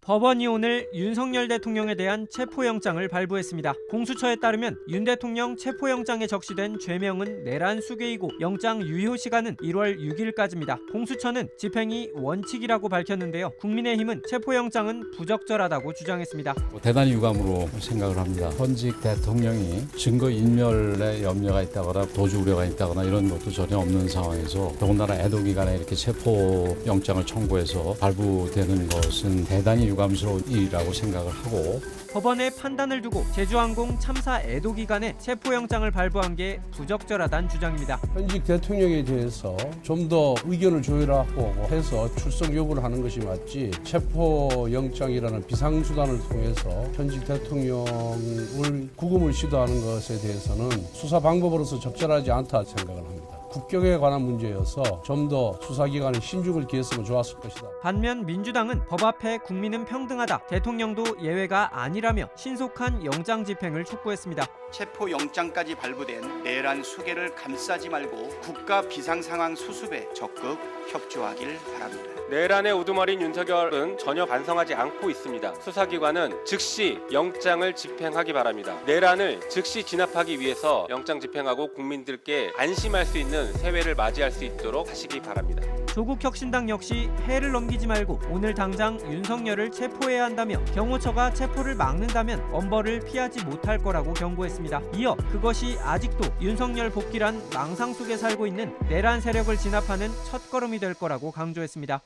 법원이 오늘 윤석열 대통령에 대한 체포영장을 발부했습니다. 공수처에 따르면 윤 대통령 체포영장에 적시된 죄명은 내란 수괴이고 영장 유효 시간은 1월 6일까지입니다. 공수처는 집행이 원칙이라고 밝혔는데요. 국민의힘은 체포영장은 부적절하다고 주장했습니다. 대단히 유감으로 생각을 합니다. 현직 대통령이 증거인멸에 염려가 있다거나 도주 우려가 있다거나 이런 것도 전혀 없는 상황에서 더군다나 애도기간에 이렇게 체포영장을 청구해서 발부되는 것은 대단히 유감스러운 일이라고 생각을 하고, 법원의 판단을 두고 제주항공 참사 애도 기간에 체포영장을 발부한 게 부적절하다는 주장입니다. 현직 대통령에 대해서 좀 더 의견을 조율하고 해서 출석 요구를 하는 것이 맞지, 체포영장이라는 비상수단을 통해서 현직 대통령을 구금을 시도하는 것에 대해서는 수사 방법으로서 적절하지 않다 생각을 합니다. 국격에 관한 문제여서 좀 더 수사기관에 신중을 기했으면 좋았을 것이다. 반면 민주당은 법 앞에 국민은 평등하다, 대통령도 예외가 아니라며 신속한 영장 집행을 촉구했습니다. 체포영장까지 발부된 내란 수괴를 감싸지 말고 국가 비상상황 수습에 적극 협조하길 바랍니다. 내란의 우두머리인 윤석열은 전혀 반성하지 않고 있습니다. 수사기관은 즉시 영장을 집행하기 바랍니다. 내란을 즉시 진압하기 위해서 영장 집행하고 국민들께 안심할 수 있는 새해를 맞이할 수 있도록 하시기 바랍니다. 조국혁신당 역시 해를 넘기지 말고 오늘 당장 윤석열을 체포해야 한다며 경호처가 체포를 막는다면 엄벌을 피하지 못할 거라고 경고했습니다. 이어 그것이 아직도 윤석열 복귀란 망상 속에 살고 있는 내란 세력을 진압하는 첫걸음이 될 거라고 강조했습니다.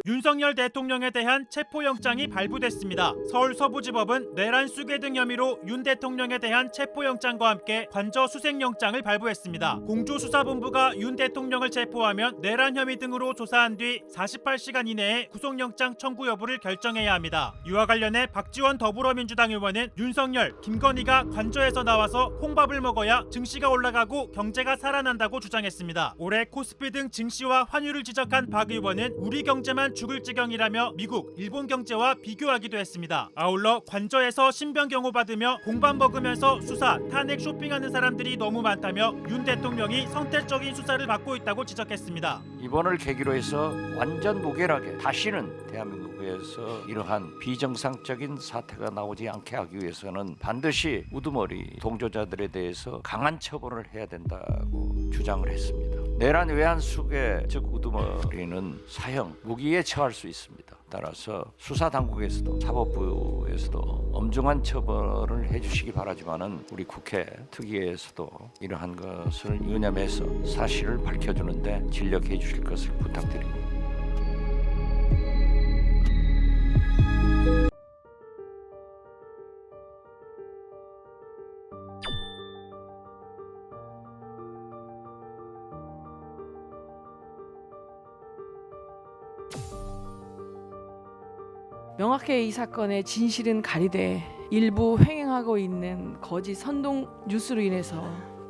윤석열 대통령에 대한 체포영장이 발부됐습니다. 서울 서부지법은 내란 수괴 등 혐의로 윤 대통령에 대한 체포영장과 함께 관저 수색영장을 발부했습니다. 공조수사본부가 윤 대통령을 체포하면 내란 혐의 등으로 조사한 뒤 48시간 이내에 구속영장 청구 여부를 결정해야 합니다. 이와 관련해 박지원 더불어민주당 의원은 윤석열, 김건희가 관저에서 나와서 콩밥을 먹어야 증시가 올라가고 경제가 살아난다고 주장했습니다. 올해 코스피 등 증시와 환율을 지적한 박 의원은 우리 경제만 죽을 지경이라며 미국, 일본 경제와 비교하기도 했습니다. 아울러 관저에서 신병 경호받으며 공밥 먹으면서 수사, 탄핵 쇼핑하는 사람들이 너무 많다며 윤 대통령이 선택적인 수사를 받고 있다고 지적했습니다. 이번을 계기로 해서 완전 무결하게 다시는 대한민국에서 이러한 비정상적인 사태가 나오지 않게 하기 위해서는 반드시 우두머리 동조자들에 대해서 강한 처벌을 해야 된다고 주장을 했습니다. 내란 외환 수괴 즉 우두머리는 사형, 무기에 처할 수 있습니다. 따라서 수사당국에서도 사법부에서도 엄중한 처벌을 해주시기 바라지만은 우리 국회 특위에서도 이러한 것을 유념해서 사실을 밝혀주는데 진력해 주실 것을 부탁드립니다. 명확히 이 사건의 진실은 가리되 일부 횡행하고 있는 거짓 선동 뉴스로 인해서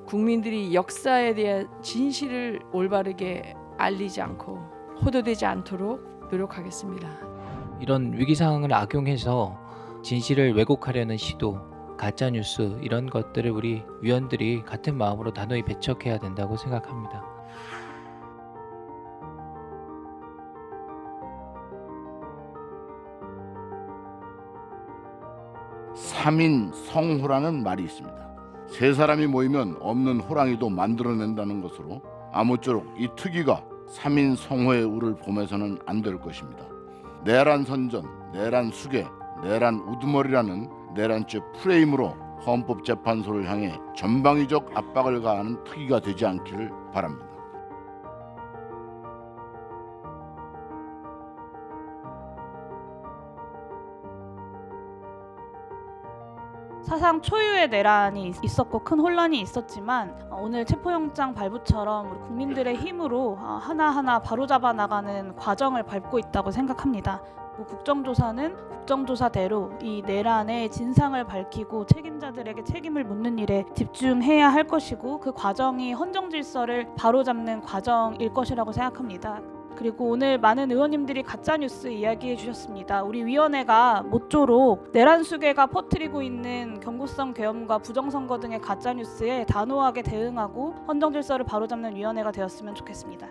국민들이 역사에 대한 진실을 올바르게 알리지 않고 호도되지 않도록 노력하겠습니다. 이런 위기 상황을 악용해서 진실을 왜곡하려는 시도, 가짜 뉴스 이런 것들을 우리 위원들이 같은 마음으로 단호히 배척해야 된다고 생각합니다. 삼인 성호라는 말이 있습니다. 세 사람이 모이면 없는 호랑이도 만들어낸다는 것으로 아무쪼록 이 특위가 삼인 성호의 우를 봄에서는 안 될 것입니다. 내란 선전, 내란 수괴, 내란 우두머리라는 내란죄 프레임으로 헌법재판소를 향해 전방위적 압박을 가하는 특위가 되지 않기를 바랍니다. 사상 초유의 내란이 있었고 큰 혼란이 있었지만 오늘 체포영장 발부처럼 우리 국민들의 힘으로 하나하나 바로잡아 나가는 과정을 밟고 있다고 생각합니다. 국정조사는 국정조사대로 이 내란의 진상을 밝히고 책임자들에게 책임을 묻는 일에 집중해야 할 것이고 그 과정이 헌정질서를 바로잡는 과정일 것이라고 생각합니다. 그리고 오늘 많은 의원님들이 가짜뉴스 이야기해 주셨습니다. 우리 위원회가 모쪼록 내란 수괴가 퍼뜨리고 있는 경고성 계엄과 부정선거 등의 가짜뉴스에 단호하게 대응하고 헌정질서를 바로잡는 위원회가 되었으면 좋겠습니다.